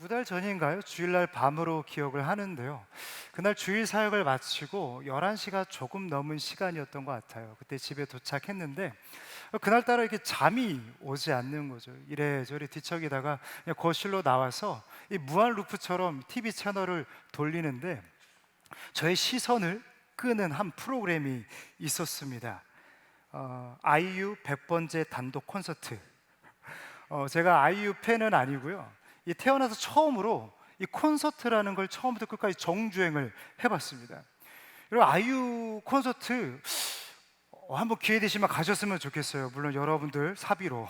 두 달 전인가요? 주일날 밤으로 기억을 하는데요. 그날 주일 사역을 마치고 11시가 조금 넘은 시간이었던 것 같아요. 그때 집에 도착했는데 그날따라 이렇게 잠이 오지 않는 거죠. 이래저래 뒤척이다가 그냥 거실로 나와서 이 무한 루프처럼 TV 채널을 돌리는데 저의 시선을 끄는 한 프로그램이 있었습니다. 아이유 100번째 단독 콘서트. 제가 아이유 팬은 아니고요. 이 태어나서 처음으로 이 콘서트라는 걸 처음부터 끝까지 정주행을 해봤습니다. 그리고 아이유 콘서트 한번 기회 되시면 가셨으면 좋겠어요. 물론 여러분들 사비로.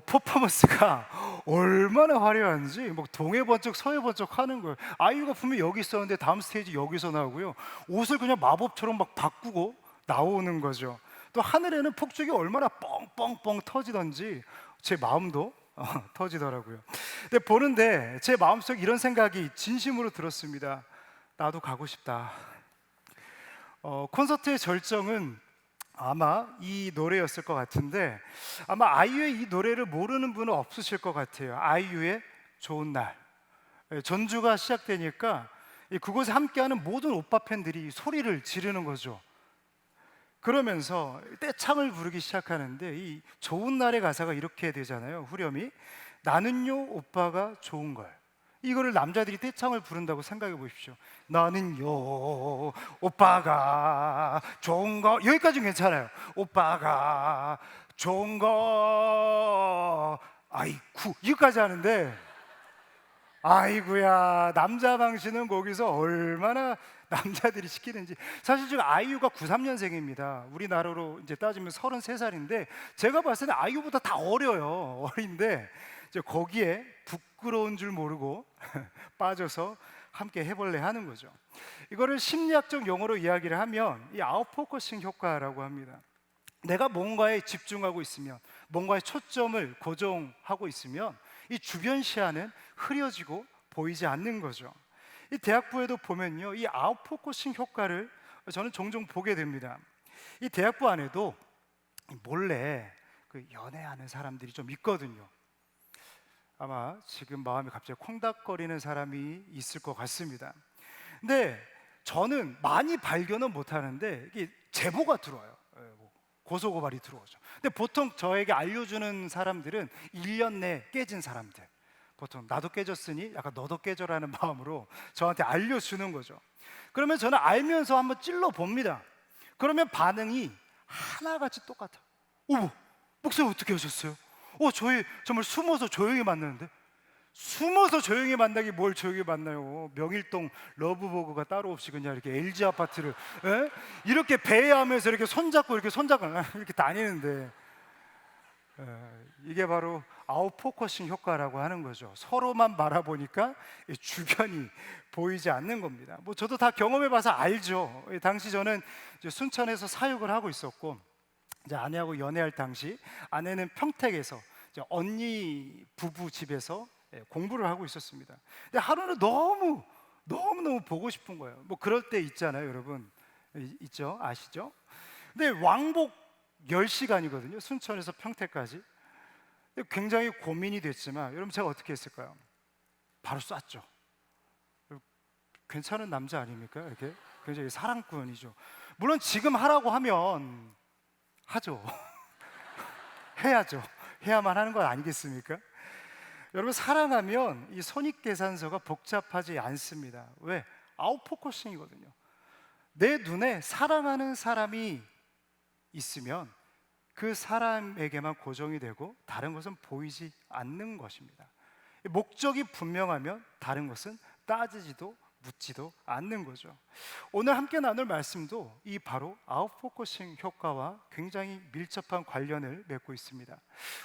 퍼포먼스가 얼마나 화려한지 뭐 동해 번쩍 서해 번쩍 하는 거예요. 아이유가 분명 여기 있었는데 다음 스테이지 여기서 나오고요. 옷을 그냥 마법처럼 막 바꾸고 나오는 거죠. 또 하늘에는 폭죽이 얼마나 뻥뻥뻥 터지던지 제 마음도 터지더라고요. 근데 보는데 제 마음속 이런 생각이 진심으로 들었습니다. 나도 가고 싶다. 콘서트의 절정은 아마 이 노래였을 것 같은데 아마 아이유의 이 노래를 모르는 분은 없으실 것 같아요. 아이유의 좋은 날. 전주가 시작되니까 그곳에 함께하는 모든 오빠 팬들이 소리를 지르는 거죠. 그러면서 떼창을 부르기 시작하는데 이 좋은 날의 가사가 이렇게 되잖아요. 후렴이 나는요 오빠가 좋은 걸. 이거를 남자들이 떼창을 부른다고 생각해 보십시오. 나는요 오빠가 좋은 거. 여기까지는 괜찮아요. 오빠가 좋은 거 아이쿠 이거까지 하는데 아이구야 남자 방신은 거기서 얼마나 남자들이 시키는지. 사실 지금 아이유가 93년생입니다 우리나라로 이제 따지면 33살인데 제가 봤을 때 아이유보다 다 어려요. 어린데 이제 거기에 부끄러운 줄 모르고 빠져서 함께 해볼래 하는 거죠. 이거를 심리학적 용어로 이야기를 하면 이 아웃포커싱 효과라고 합니다. 내가 뭔가에 집중하고 있으면, 뭔가에 초점을 고정하고 있으면 이 주변 시야는 흐려지고 보이지 않는 거죠. 이 대학부에도 보면요, 이 아웃포커싱 효과를 저는 종종 보게 됩니다. 이 대학부 안에도 몰래 그 연애하는 사람들이 좀 있거든요. 아마 지금 마음이 갑자기 콩닥거리는 사람이 있을 것 같습니다. 근데 저는 많이 발견은 못하는데 이게 제보가 들어와요. 고소고발이 들어오죠. 근데 보통 저에게 알려주는 사람들은 1년 내에 깨진 사람들, 보통 나도 깨졌으니 약간 너도 깨져라는 마음으로 저한테 알려주는 거죠. 그러면 저는 알면서 한번 찔러 봅니다. 그러면 반응이 하나같이 똑같아요. 어머, 목사님 어떻게 하셨어요? 저희 정말 숨어서 조용히 만나는데. 숨어서 조용히 만나기 뭘 조용히 만나요. 명일동 러브버그가 따로 없이 그냥 이렇게 LG 아파트를 이렇게 배회하면서 이렇게 손잡고 이렇게 다니는데 이게 바로 아웃포커싱 효과라고 하는 거죠. 서로만 바라보니까 주변이 보이지 않는 겁니다. 뭐 저도 다 경험해봐서 알죠. 당시 저는 이제 순천에서 사역을 하고 있었고 이제 아내하고 연애할 당시 아내는 평택에서 이제 언니 부부 집에서 공부를 하고 있었습니다. 근데 하루는 너무 보고 싶은 거예요. 뭐 그럴 때 있잖아요, 여러분. 있죠? 아시죠? 근데 왕복 10시간이거든요. 순천에서 평택까지. 굉장히 고민이 됐지만 여러분 제가 어떻게 했을까요? 바로 쐈죠. 괜찮은 남자 아닙니까? 이렇게 굉장히 사랑꾼이죠. 물론 지금 하라고 하면 하죠. 해야죠. 해야만 하는 건 아니겠습니까? 여러분 사랑하면 이 손익계산서가 복잡하지 않습니다. 왜? 아웃포커싱이거든요. 내 눈에 사랑하는 사람이 있으면 그 사람에게만 고정이 되고 다른 것은 보이지 않는 것입니다. 목적이 분명하면 다른 것은 따지지도 묻지도 않는 거죠. 오늘 함께 나눌 말씀도 이 바로 아웃포커싱 효과와 굉장히 밀접한 관련을 맺고 있습니다.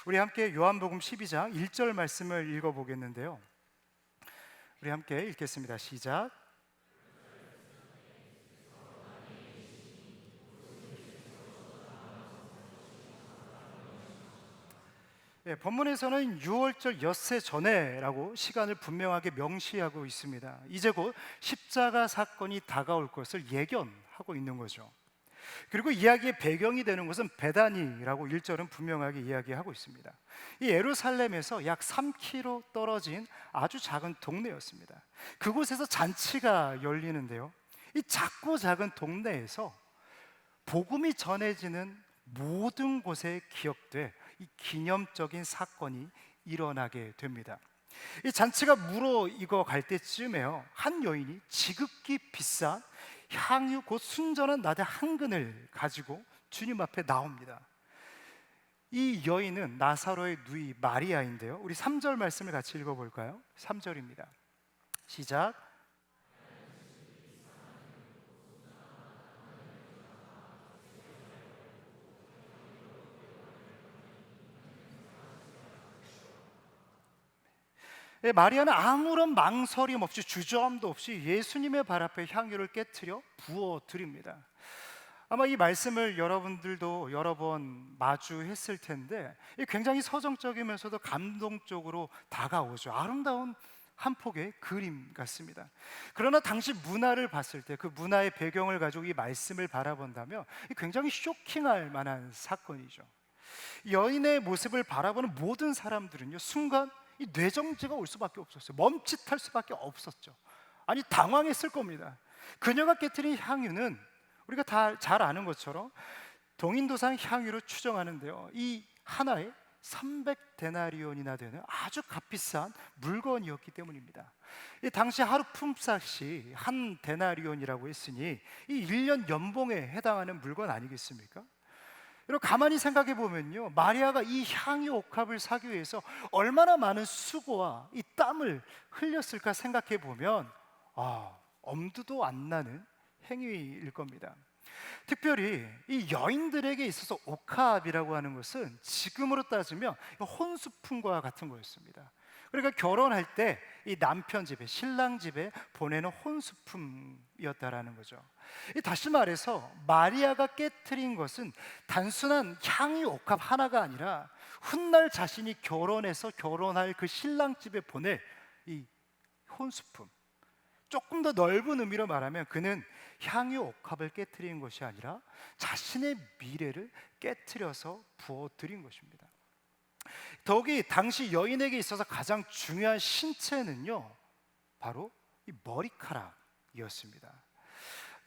우리 함께 요한복음 12장 1절 말씀을 읽어보겠는데요. 우리 함께 읽겠습니다. 시작. 본문에서는 6월절 엿새 전에라고 시간을 분명하게 명시하고 있습니다. 이제 곧 십자가 사건이 다가올 것을 예견하고 있는 거죠. 그리고 이야기의 배경이 되는 것은 베다니라고 1절은 분명하게 이야기하고 있습니다. 이 예루살렘에서 약 3km 떨어진 아주 작은 동네였습니다. 그곳에서 잔치가 열리는데요, 이 작고 작은 동네에서 복음이 전해지는 모든 곳에 기억돼 이 기념적인 사건이 일어나게 됩니다. 이 잔치가 무르익어 갈 때쯤에요, 한 여인이 지극히 비싼 향유 곧 순전한 나대 한 근을 가지고 주님 앞에 나옵니다. 이 여인은 나사로의 누이 마리아인데요, 우리 3절 말씀을 같이 읽어볼까요? 3절입니다. 시작. 마리아는 아무런 망설임 없이 주저함도 없이 예수님의 발 앞에 향유를 깨트려 부어 드립니다. 아마 이 말씀을 여러분들도 여러 번 마주했을 텐데 굉장히 서정적이면서도 감동적으로 다가오죠. 아름다운 한 폭의 그림 같습니다. 그러나 당시 문화를 봤을 때 그 문화의 배경을 가지고 이 말씀을 바라본다면 굉장히 쇼킹할 만한 사건이죠. 여인의 모습을 바라보는 모든 사람들은요, 순간 이 뇌정지가 올 수밖에 없었어요. 멈칫할 수밖에 없었죠. 아니, 당황했을 겁니다. 그녀가 깨뜨린 향유는 우리가 다 잘 아는 것처럼 동인도상 향유로 추정하는데요, 이 하나에 300데나리온이나 되는 아주 값비싼 물건이었기 때문입니다. 이 당시 하루 품삯이 한 데나리온이라고 했으니 이 1년 연봉에 해당하는 물건 아니겠습니까? 여러분, 가만히 생각해 보면요, 마리아가 이 향유 옥합을 사기 위해서 얼마나 많은 수고와 이 땀을 흘렸을까 생각해 보면 엄두도 안 나는 행위일 겁니다. 특별히 이 여인들에게 있어서 옥합이라고 하는 것은 지금으로 따지면 혼수품과 같은 거였습니다. 그러니까 결혼할 때 이 남편 집에, 신랑 집에 보내는 혼수품이었다라는 거죠. 다시 말해서 마리아가 깨트린 것은 단순한 향유 옥합 하나가 아니라 훗날 자신이 결혼해서 결혼할 그 신랑 집에 보낼 이 혼수품, 조금 더 넓은 의미로 말하면 그는 향유 옥합을 깨트린 것이 아니라 자신의 미래를 깨트려서 부어드린 것입니다. 더욱이 당시 여인에게 있어서 가장 중요한 신체는요, 바로 이 머리카락이었습니다.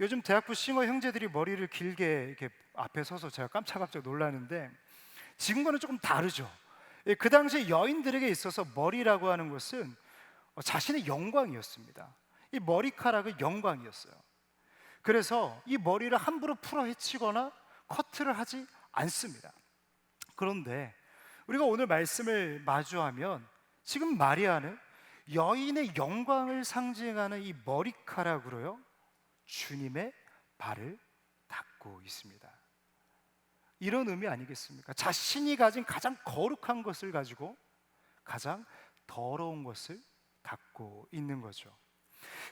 요즘 대학부 싱어 형제들이 머리를 길게 이렇게 앞에 서서 제가 깜짝깜짝 놀라는데, 지금과는 조금 다르죠. 그 당시 여인들에게 있어서 머리라고 하는 것은 자신의 영광이었습니다. 이 머리카락은 영광이었어요. 그래서 이 머리를 함부로 풀어 헤치거나 커트를 하지 않습니다. 그런데 우리가 오늘 말씀을 마주하면 지금 마리아는 여인의 영광을 상징하는 이 머리카락으로요, 주님의 발을 닦고 있습니다. 이런 의미 아니겠습니까? 자신이 가진 가장 거룩한 것을 가지고 가장 더러운 것을 닦고 있는 거죠.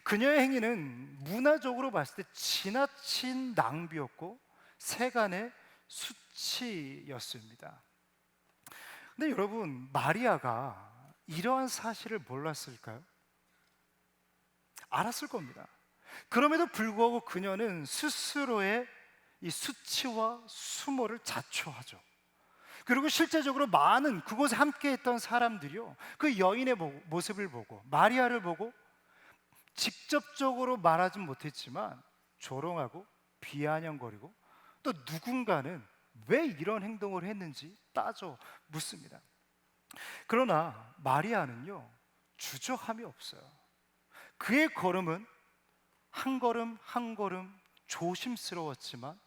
그녀의 행위는 문화적으로 봤을 때 지나친 낭비였고 세간의 수치였습니다. 근데 여러분, 마리아가 이러한 사실을 몰랐을까요? 알았을 겁니다. 그럼에도 불구하고 그녀는 스스로의 이 수치와 수모를 자초하죠. 그리고 실제적으로 많은 그곳에 함께했던 사람들이요, 그 여인의 모습을 보고 마리아를 보고 직접적으로 말하진 못했지만 조롱하고 비아냥거리고, 또 누군가는 왜 이런 행동을 했는지 따져 묻습니다. 그러나 마리아는요, 주저함이 없어요. 그의 걸음은 한 걸음 한 걸음 조심스러웠지만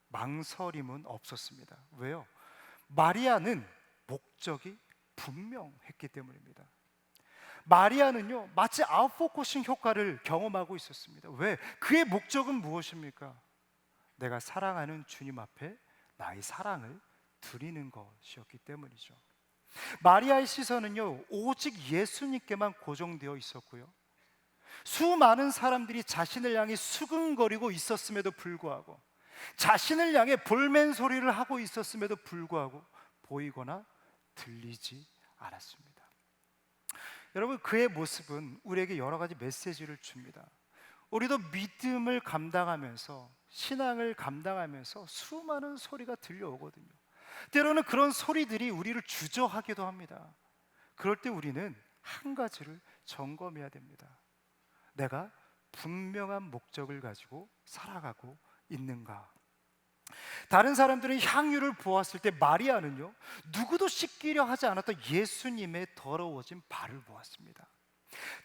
망설임은 없었습니다. 왜요? 마리아는 목적이 분명했기 때문입니다. 마리아는요, 마치 아웃포커싱 효과를 경험하고 있었습니다. 왜? 그의 목적은 무엇입니까? 내가 사랑하는 주님 앞에 나의 사랑을 드리는 것이었기 때문이죠. 마리아의 시선은요, 오직 예수님께만 고정되어 있었고요, 수많은 사람들이 자신을 향해 수근거리고 있었음에도 불구하고, 자신을 향해 볼멘 소리를 하고 있었음에도 불구하고 보이거나 들리지 않았습니다. 여러분, 그의 모습은 우리에게 여러 가지 메시지를 줍니다. 우리도 믿음을 감당하면서 신앙을 감당하면서 수많은 소리가 들려오거든요. 때로는 그런 소리들이 우리를 주저하기도 합니다. 그럴 때 우리는 한 가지를 점검해야 됩니다. 내가 분명한 목적을 가지고 살아가고 있는가? 다른 사람들은 향유를 보았을 때 마리아는요, 누구도 씻기려 하지 않았던 예수님의 더러워진 발을 보았습니다.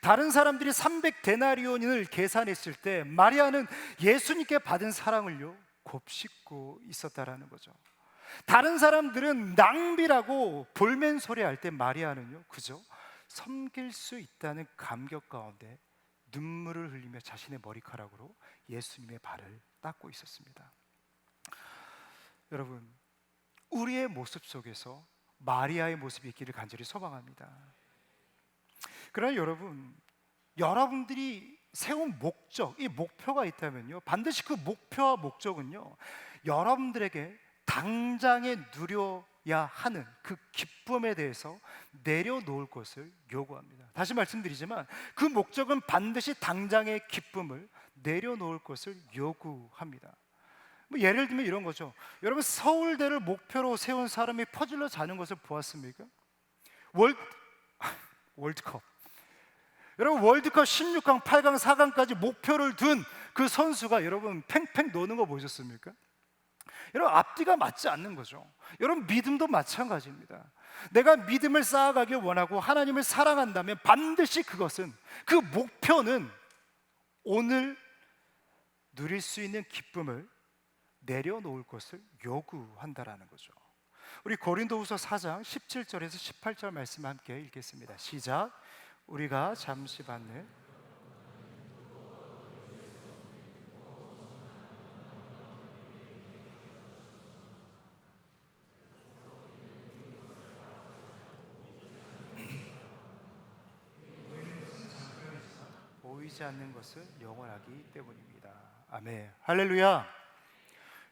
다른 사람들이 300데나리온을 계산했을 때 마리아는 예수님께 받은 사랑을요 곱씹고 있었다라는 거죠. 다른 사람들은 낭비라고 볼멘소리 할 때 마리아는요 그저 섬길 수 있다는 감격 가운데 눈물을 흘리며 자신의 머리카락으로 예수님의 발을 닦고 있었습니다. 여러분, 우리의 모습 속에서 마리아의 모습이 있기를 간절히 소망합니다. 그러나 여러분, 여러분들이 세운 목적, 이 목표가 있다면요, 반드시 그 목표와 목적은요 여러분들에게 당장에 누려야 하는 그 기쁨에 대해서 내려놓을 것을 요구합니다. 다시 말씀드리지만 그 목적은 반드시 당장의 기쁨을 내려놓을 것을 요구합니다. 뭐 예를 들면 이런 거죠. 여러분, 서울대를 목표로 세운 사람이 퍼질러 자는 것을 보았습니까? 월드컵, 여러분, 월드컵 16강, 8강, 4강까지 목표를 둔 그 선수가 여러분 팽팽 노는 거 보셨습니까? 여러분, 앞뒤가 맞지 않는 거죠. 여러분, 믿음도 마찬가지입니다. 내가 믿음을 쌓아가길 원하고 하나님을 사랑한다면 반드시 그것은, 그 목표는 오늘 누릴 수 있는 기쁨을 내려놓을 것을 요구한다라는 거죠. 우리 고린도후서 4장 17절에서 18절 말씀 함께 읽겠습니다. 시작. 우리가 잠시 받는 보이지 않는 것은 영원하기 때문입니다. 아멘. 할렐루야.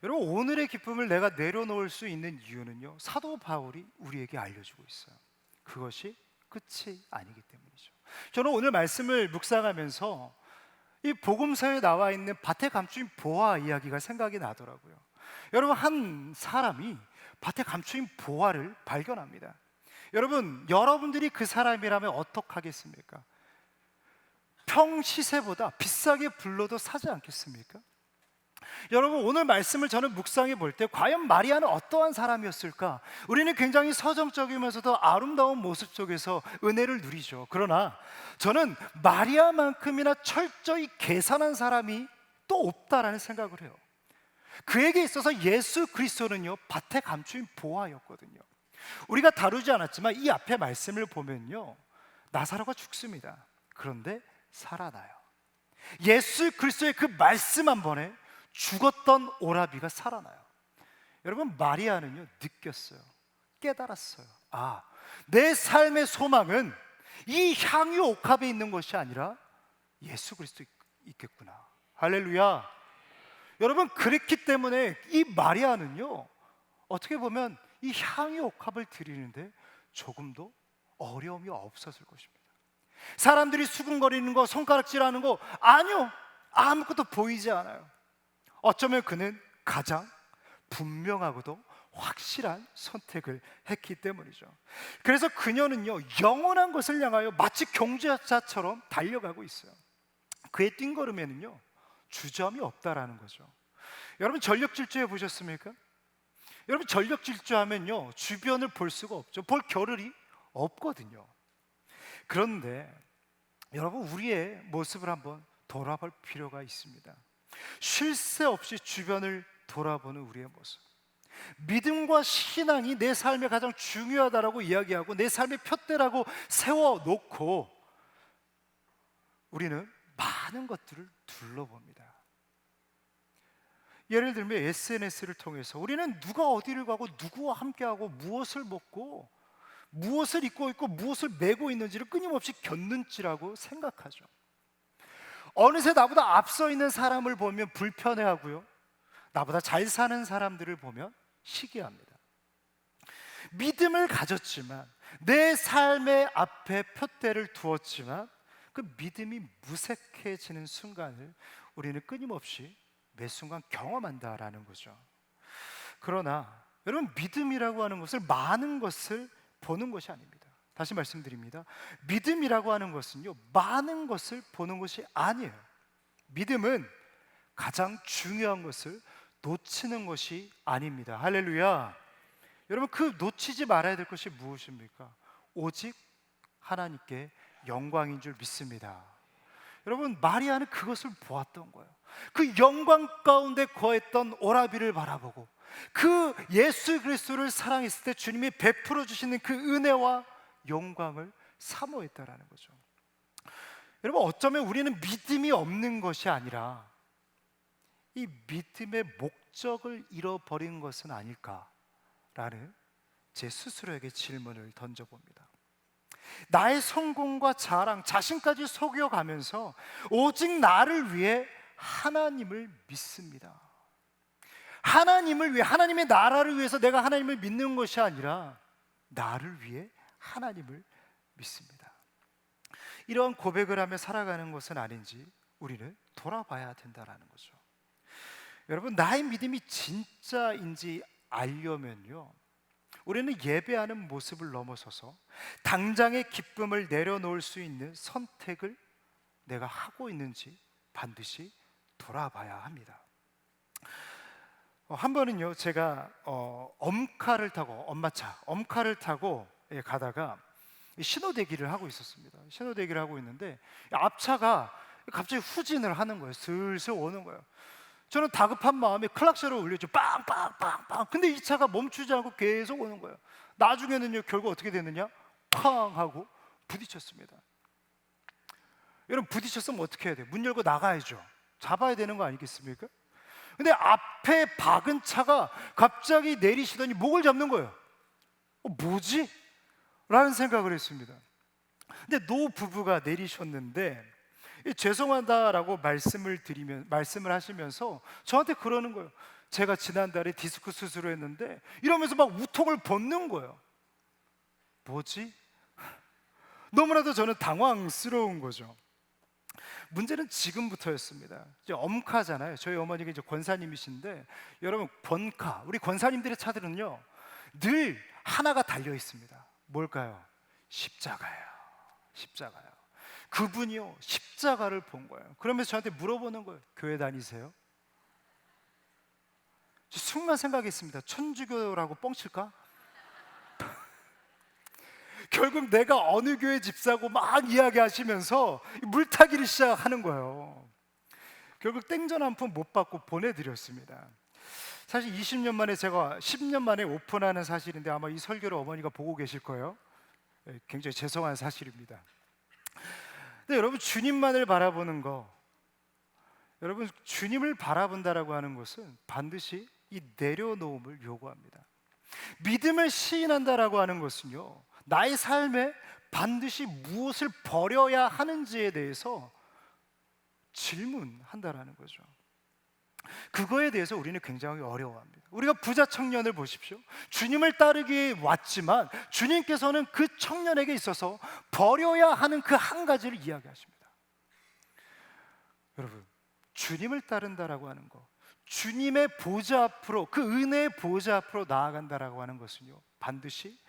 여러분, 오늘의 기쁨을 내가 내려놓을 수 있는 이유는요, 사도 바울이 우리에게 알려주고 있어요. 그것이 끝이 아니기 때문이죠. 저는 오늘 말씀을 묵상하면서 이 복음서에 나와 있는 밭에 감추인 보화 이야기가 생각이 나더라고요. 여러분, 한 사람이 밭에 감추인 보화를 발견합니다. 여러분, 여러분들이 그 사람이라면 어떡하겠습니까? 평시세보다 비싸게 불러도 사지 않겠습니까? 여러분, 오늘 말씀을 저는 묵상해 볼 때 과연 마리아는 어떠한 사람이었을까? 우리는 굉장히 서정적이면서도 아름다운 모습 속에서 은혜를 누리죠. 그러나 저는 마리아만큼이나 철저히 계산한 사람이 또 없다라는 생각을 해요. 그에게 있어서 예수 그리스도는요 밭에 감추인 보화였거든요. 우리가 다루지 않았지만 이 앞에 말씀을 보면요, 나사로가 죽습니다. 그런데 살아나요. 예수 그리스도의 그 말씀 한 번에 죽었던 오라비가 살아나요. 여러분, 마리아는요 느꼈어요. 깨달았어요. 아, 내 삶의 소망은 이 향유 옥합에 있는 것이 아니라 예수 그리스도 있겠구나. 할렐루야. 여러분, 그랬기 때문에 이 마리아는요 어떻게 보면 이 향유 옥합을 드리는데 조금도 어려움이 없었을 것입니다. 사람들이 수군거리는 거, 손가락질하는 거 아니요, 아무것도 보이지 않아요. 어쩌면 그는 가장 분명하고도 확실한 선택을 했기 때문이죠. 그래서 그녀는요 영원한 것을 향하여 마치 경주자처럼 달려가고 있어요. 그의 뛴걸음에는요 주저함이 없다라는 거죠. 여러분, 전력질주해 보셨습니까? 여러분, 전력질주하면요 주변을 볼 수가 없죠. 볼 겨를이 없거든요. 그런데 여러분, 우리의 모습을 한번 돌아볼 필요가 있습니다. 쉴 새 없이 주변을 돌아보는 우리의 모습. 믿음과 신앙이 내 삶에 가장 중요하다라고 이야기하고 내 삶의 푯대라고 세워놓고 우리는 많은 것들을 둘러봅니다. 예를 들면 SNS를 통해서 우리는 누가 어디를 가고 누구와 함께하고 무엇을 먹고 무엇을 입고 있고 무엇을 메고 있는지를 끊임없이 곁눈질하고 생각하죠. 어느새 나보다 앞서 있는 사람을 보면 불편해하고요, 나보다 잘 사는 사람들을 보면 시기합니다. 믿음을 가졌지만 내 삶의 앞에 푯대를 두었지만 그 믿음이 무색해지는 순간을 우리는 끊임없이 매 순간 경험한다라는 거죠. 그러나 여러분, 믿음이라고 하는 것을 많은 것을 보는 것이 아닙니다. 다시 말씀드립니다. 믿음이라고 하는 것은요, 많은 것을 보는 것이 아니에요. 믿음은 가장 중요한 것을 놓치는 것이 아닙니다. 할렐루야. 여러분, 그 놓치지 말아야 될 것이 무엇입니까? 오직 하나님께 영광인 줄 믿습니다. 여러분, 마리아는 그것을 보았던 거예요. 그 영광 가운데 거했던 오라비를 바라보고 그 예수 그리스도를 사랑했을 때 주님이 베풀어 주시는 그 은혜와 영광을 사모했다라는 거죠. 여러분, 어쩌면 우리는 믿음이 없는 것이 아니라 이 믿음의 목적을 잃어버린 것은 아닐까라는 제 스스로에게 질문을 던져봅니다. 나의 성공과 자랑, 자신까지 속여가면서 오직 나를 위해 하나님을 믿습니다. 하나님을 위해, 하나님의 나라를 위해서 내가 하나님을 믿는 것이 아니라 나를 위해 하나님을 믿습니다. 이러한 고백을 하며 살아가는 것은 아닌지 우리는 돌아봐야 된다는 거죠. 여러분, 나의 믿음이 진짜인지 알려면요, 우리는 예배하는 모습을 넘어서서 당장의 기쁨을 내려놓을 수 있는 선택을 내가 하고 있는지 반드시 돌아봐야 합니다. 한 번은요, 제가 엄카를 타고, 엄마차 엄카를 타고 가다가 신호대기를 하고 있었습니다. 신호대기를 하고 있는데 앞차가 갑자기 후진을 하는 거예요. 슬슬 오는 거예요. 저는 다급한 마음에 클락션을 울렸죠. 빵빵빵빵. 근데 이 차가 멈추지 않고 계속 오는 거예요. 나중에는요, 결국 어떻게 됐느냐? 팡 하고 부딪혔습니다. 여러분, 부딪혔으면 어떻게 해야 돼요? 문 열고 나가야죠. 잡아야 되는 거 아니겠습니까? 근데 앞에 박은 차가 갑자기 내리시더니 목을 잡는 거예요. 뭐지? 라는 생각을 했습니다. 근데 노 부부가 내리셨는데 죄송하다라고 말씀을 하시면서 저한테 그러는 거예요. 제가 지난달에 디스크 수술을 했는데, 이러면서 막 우통을 벗는 거예요. 뭐지? 너무나도 저는 당황스러운 거죠. 문제는 지금부터였습니다. 이제 엄카잖아요. 저희 어머니가 이제 권사님이신데, 여러분, 권카, 우리 권사님들의 차들은요 늘 하나가 달려 있습니다. 뭘까요? 십자가예요. 십자가요. 그분이요 십자가를 본 거예요. 그러면서 저한테 물어보는 거예요. 교회 다니세요? 저 순간 생각했습니다. 천주교라고 뻥칠까? 결국 내가 어느 교회 집사고 막 이야기하시면서 물타기를 시작하는 거예요. 결국 땡전 한 푼 못 받고 보내드렸습니다. 사실 20년 만에, 제가 10년 만에 오픈하는 사실인데 아마 이 설교를 어머니가 보고 계실 거예요. 굉장히 죄송한 사실입니다. 근데 여러분, 주님만을 바라보는 거, 여러분, 주님을 바라본다라고 하는 것은 반드시 이 내려놓음을 요구합니다. 믿음을 시인한다라고 하는 것은요, 나의 삶에 반드시 무엇을 버려야 하는지에 대해서 질문한다라는 거죠. 그거에 대해서 우리는 굉장히 어려워합니다. 우리가 부자 청년을 보십시오. 주님을 따르기 위해 왔지만 주님께서는 그 청년에게 있어서 버려야 하는 그 한 가지를 이야기하십니다. 여러분, 주님을 따른다라고 하는 것, 주님의 보좌 앞으로, 그 은혜의 보좌 앞으로 나아간다라고 하는 것은요, 반드시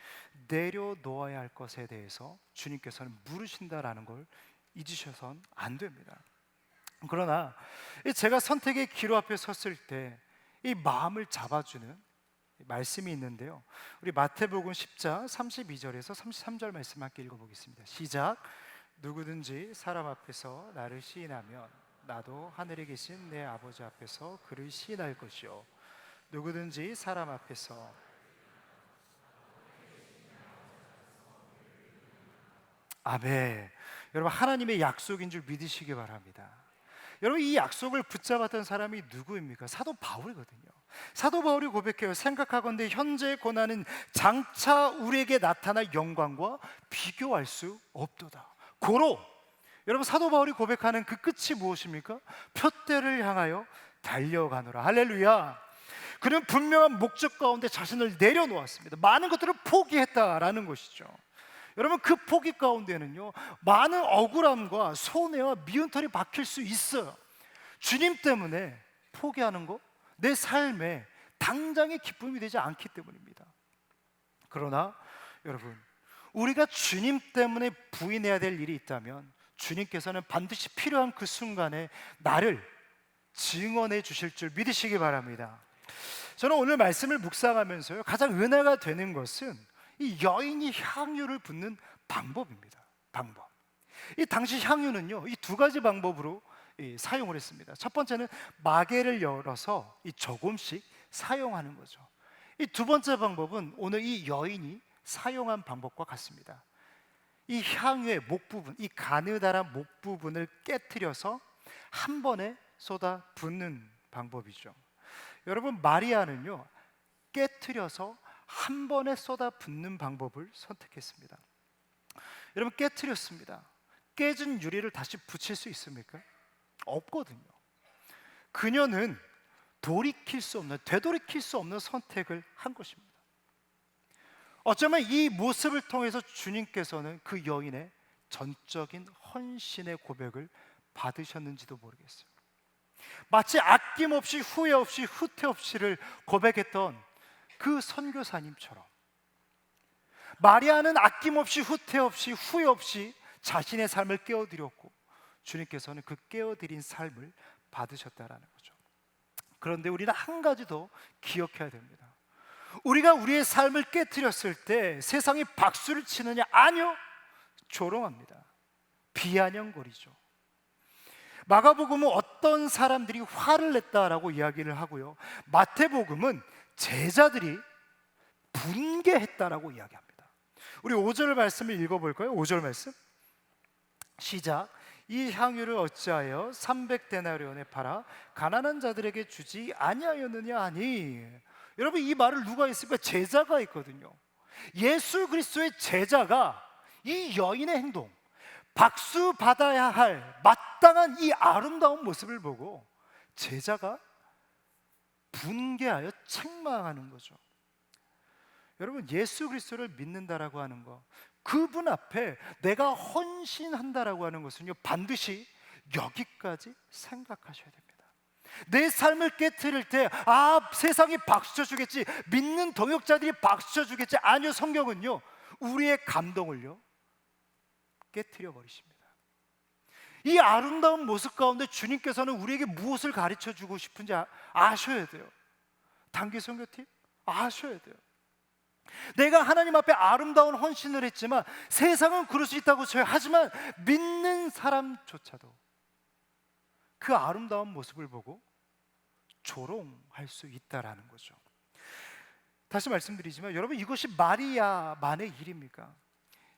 내려놓아야 할 것에 대해서 주님께서는 물으신다라는 걸 잊으셔서는 안 됩니다. 그러나 제가 선택의 기로 앞에 섰을 때 이 마음을 잡아주는 말씀이 있는데요, 우리 마태복음 10장 32절에서 33절 말씀 함께 읽어보겠습니다. 시작. 누구든지 사람 앞에서 나를 시인하면 나도 하늘에 계신 내 아버지 앞에서 그를 시인할 것이요, 누구든지 사람 앞에서. 아멘. 여러분, 하나님의 약속인 줄 믿으시기 바랍니다. 여러분, 이 약속을 붙잡았던 사람이 누구입니까? 사도 바울이거든요. 사도 바울이 고백해요. 생각하건대 현재의 고난은 장차 우리에게 나타날 영광과 비교할 수 없도다. 고로, 여러분, 사도 바울이 고백하는 그 끝이 무엇입니까? 표대를 향하여 달려가노라. 할렐루야. 그는 분명한 목적 가운데 자신을 내려놓았습니다. 많은 것들을 포기했다라는 것이죠. 여러분, 그 포기 가운데는요, 많은 억울함과 손해와 미운털이 박힐 수 있어요. 주님 때문에 포기하는 거 내 삶에 당장의 기쁨이 되지 않기 때문입니다. 그러나 여러분, 우리가 주님 때문에 부인해야 될 일이 있다면 주님께서는 반드시 필요한 그 순간에 나를 증언해 주실 줄 믿으시기 바랍니다. 저는 오늘 말씀을 묵상하면서요, 가장 은혜가 되는 것은 이 여인이 향유를 붓는 방법입니다. 방법. 이 당시 향유는요, 이 두 가지 방법으로 사용을 했습니다. 첫 번째는 마개를 열어서 이 조금씩 사용하는 거죠. 이 두 번째 방법은 오늘 이 여인이 사용한 방법과 같습니다. 이 향유의 목 부분, 이 가느다란 목 부분을 깨트려서 한 번에 쏟아 붓는 방법이죠. 여러분, 마리아는요, 깨트려서 한 번에 쏟아 붓는 방법을 선택했습니다. 여러분, 깨트렸습니다. 깨진 유리를 다시 붙일 수 있습니까? 없거든요. 그녀는 되돌이킬 수 없는 선택을 한 것입니다. 어쩌면 이 모습을 통해서 주님께서는 그 여인의 전적인 헌신의 고백을 받으셨는지도 모르겠어요. 마치 아낌없이 후회 없이 후퇴 없이를 고백했던 그 선교사님처럼 마리아는 아낌없이 후퇴 없이 후회 없이 자신의 삶을 깨어드렸고 주님께서는 그 깨어드린 삶을 받으셨다라는 거죠. 그런데 우리는 한 가지 더 기억해야 됩니다. 우리가 우리의 삶을 깨트렸을 때 세상이 박수를 치느냐? 아니요, 조롱합니다. 비아냥거리죠. 마가복음은 어떤 사람들이 화를 냈다라고 이야기를 하고요, 마태복음은 제자들이 분개했다라고 이야기합니다. 우리 5절 말씀을 읽어볼까요? 5절 말씀 시작. 이 향유를 어찌하여 300데나리온에 팔아 가난한 자들에게 주지 아니하였느냐 하니. 여러분, 이 말을 누가 했을까? 제자가 있거든요. 예수 그리스도의 제자가 이 여인의 행동, 박수 받아야 할 마땅한 이 아름다운 모습을 보고 제자가 분개하여 책망하는 거죠. 여러분, 예수 그리스도를 믿는다라고 하는 거, 그분 앞에 내가 헌신한다라고 하는 것은요, 반드시 여기까지 생각하셔야 됩니다. 내 삶을 깨트릴 때 세상이 박수 쳐주겠지, 믿는 동역자들이 박수 쳐주겠지. 아니요, 성경은요, 우리의 감동을요 깨트려 버리십니다. 이 아름다운 모습 가운데 주님께서는 우리에게 무엇을 가르쳐 주고 싶은지 아셔야 돼요. 단기 선교팀 아셔야 돼요. 내가 하나님 앞에 아름다운 헌신을 했지만 세상은 그럴 수 있다고 쳐요. 하지만 믿는 사람조차도 그 아름다운 모습을 보고 조롱할 수 있다라는 거죠. 다시 말씀드리지만 여러분, 이것이 마리아만의 일입니까?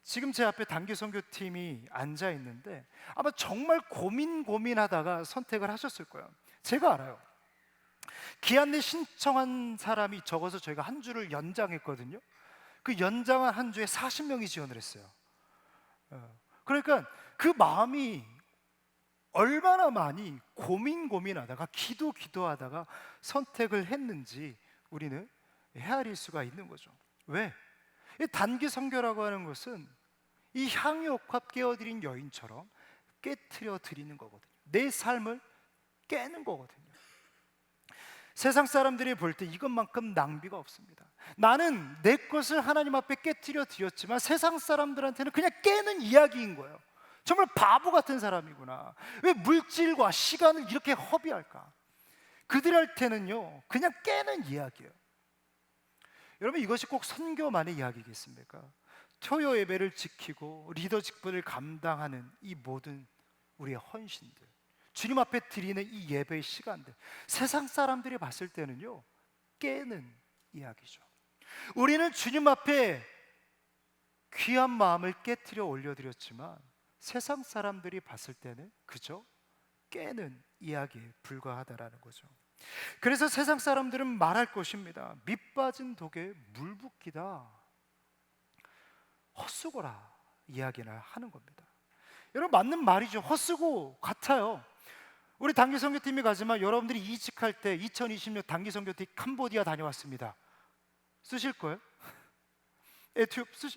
지금 제 앞에 단기 선교팀이 앉아 있는데 아마 정말 고민하다가 선택을 하셨을 거예요. 제가 알아요. 기한내 신청한 사람이 적어서 저희가 한 주를 연장했거든요. 그 연장한 한 주에 40명이 지원을 했어요. 그러니까 그 마음이 얼마나 많이 고민하다가 기도하다가 선택을 했는지 우리는 헤아릴 수가 있는 거죠. 왜? 이 단기 선교라고 하는 것은 이 향유옥합 깨어드린 여인처럼 깨트려 드리는 거거든요. 내 삶을 깨는 거거든요. 세상 사람들이 볼 때 이것만큼 낭비가 없습니다. 나는 내 것을 하나님 앞에 깨트려 드렸지만 세상 사람들한테는 그냥 깨는 이야기인 거예요. 정말 바보 같은 사람이구나. 왜 물질과 시간을 이렇게 허비할까? 그들한테는요 그냥 깨는 이야기예요. 여러분, 이것이 꼭 선교만의 이야기겠습니까? 토요 예배를 지키고 리더 직분을 감당하는 이 모든 우리의 헌신들, 주님 앞에 드리는 이 예배의 시간들, 세상 사람들이 봤을 때는요 깨는 이야기죠. 우리는 주님 앞에 귀한 마음을 깨트려 올려드렸지만 세상 사람들이 봤을 때는 그저 깨는 이야기에 불과하다라는 거죠. 그래서 세상 사람들은 말할 것입니다. 밑 빠진 독에 물 붓기다, 헛수고라 이야기를 하는 겁니다. 여러분, 맞는 말이죠. 헛수고 같아요. 우리 단기 선교팀이 가지만 여러분들이 이직할 때 2020년 단기 선교팀 캄보디아 다녀왔습니다. 쓰실 거예요? 에티오피아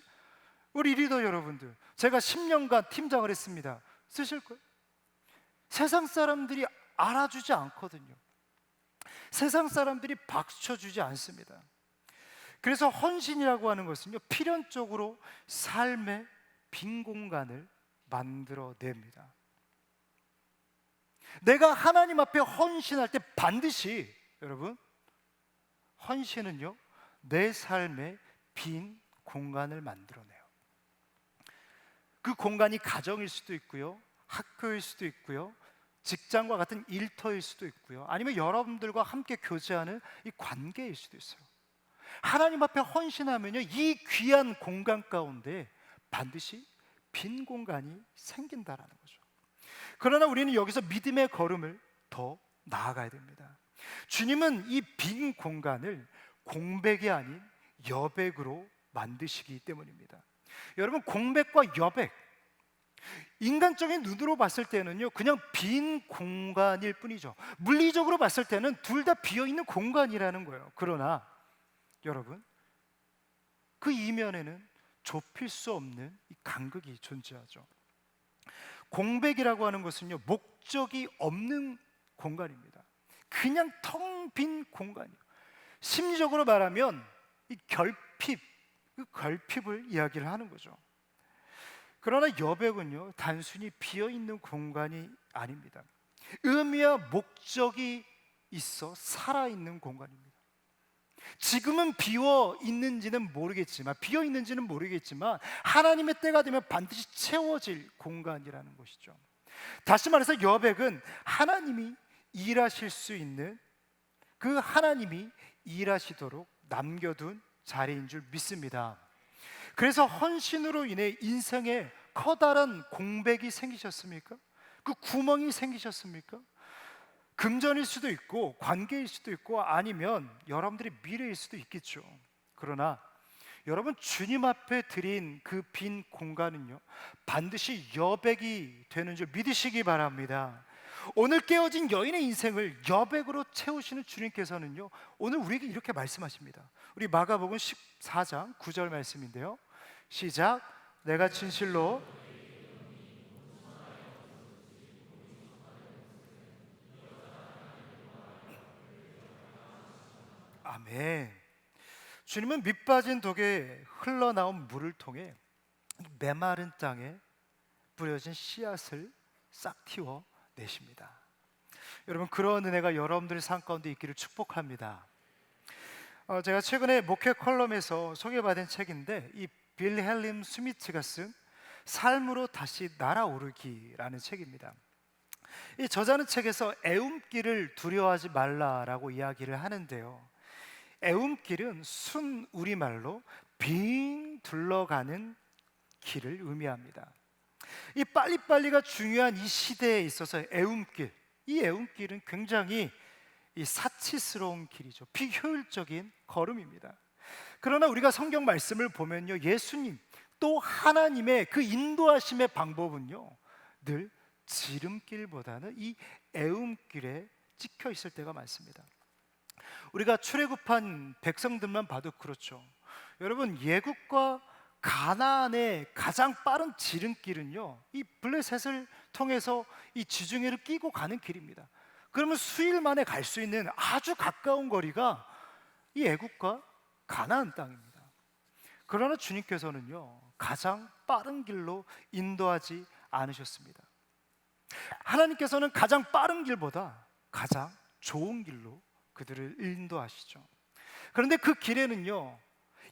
우리 리더 여러분들, 제가 10년간 팀장을 했습니다. 쓰실 거예요? 세상 사람들이 알아주지 않거든요. 세상 사람들이 박수 쳐주지 않습니다. 그래서 헌신이라고 하는 것은요, 필연적으로 삶의 빈 공간을 만들어냅니다. 내가 하나님 앞에 헌신할 때 반드시, 여러분, 헌신은요, 내 삶의 빈 공간을 만들어내요. 그 공간이 가정일 수도 있고요, 학교일 수도 있고요, 직장과 같은 일터일 수도 있고요, 아니면 여러분들과 함께 교제하는 이 관계일 수도 있어요. 하나님 앞에 헌신하면요, 이 귀한 공간 가운데 반드시 빈 공간이 생긴다라는 거죠. 그러나 우리는 여기서 믿음의 걸음을 더 나아가야 됩니다. 주님은 이 빈 공간을 공백이 아닌 여백으로 만드시기 때문입니다. 여러분, 공백과 여백, 인간적인 눈으로 봤을 때는요, 그냥 빈 공간일 뿐이죠. 물리적으로 봤을 때는 둘 다 비어있는 공간이라는 거예요. 그러나 여러분, 그 이면에는 좁힐 수 없는 이 간극이 존재하죠. 공백이라고 하는 것은요, 목적이 없는 공간입니다. 그냥 텅 빈 공간이에요. 심리적으로 말하면 이 결핍, 그 결핍을 이야기를 하는 거죠. 그러나 여백은요, 단순히 비어있는 공간이 아닙니다. 의미와 목적이 있어 살아있는 공간입니다. 지금은 비어 있는지는 모르겠지만 하나님의 때가 되면 반드시 채워질 공간이라는 것이죠. 다시 말해서 여백은 하나님이 일하실 수 있는, 그 하나님이 일하시도록 남겨둔 자리인 줄 믿습니다. 그래서 헌신으로 인해 인생에 커다란 공백이 생기셨습니까? 그 구멍이 생기셨습니까? 금전일 수도 있고 관계일 수도 있고 아니면 여러분들의 미래일 수도 있겠죠. 그러나 여러분, 주님 앞에 드린 그 빈 공간은요, 반드시 여백이 되는 줄 믿으시기 바랍니다. 오늘 깨어진 여인의 인생을 여백으로 채우시는 주님께서는요, 오늘 우리에게 이렇게 말씀하십니다. 우리 마가복음 14장 9절 말씀인데요, 시작. 내가 진실로 아멘. 주님은 밑빠진 독에 흘러나온 물을 통해 메마른 땅에 뿌려진 씨앗을 싹 틔워 내십니다. 여러분, 그런 은혜가 여러분들의 삶 가운데 있기를 축복합니다. 제가 최근에 목회 컬럼에서 소개받은 책인데, 이 빌헬름 스미트가 쓴 삶으로 다시 날아오르기라는 책입니다. 이 저자는 책에서 애움길을 두려워하지 말라라고 이야기를 하는데요, 애움길은 순 우리말로 빙 둘러가는 길을 의미합니다. 이 빨리빨리가 중요한 이 시대에 있어서 이 애움길은 굉장히 이 사치스러운 길이죠. 비효율적인 걸음입니다. 그러나 우리가 성경 말씀을 보면요, 예수님 또 하나님의 그 인도하심의 방법은요, 늘 지름길보다는 이 애움길에 찍혀 있을 때가 많습니다. 우리가 출애굽한 백성들만 봐도 그렇죠. 여러분, 예굽과 가나안의 가장 빠른 지름길은요, 이 블레셋을 통해서 이 지중해를 끼고 가는 길입니다. 그러면 수일 만에 갈 수 있는 아주 가까운 거리가 이 애굽과 가나안 땅입니다. 그러나 주님께서는요, 가장 빠른 길로 인도하지 않으셨습니다. 하나님께서는 가장 빠른 길보다 가장 좋은 길로 그들을 인도하시죠. 그런데 그 길에는요,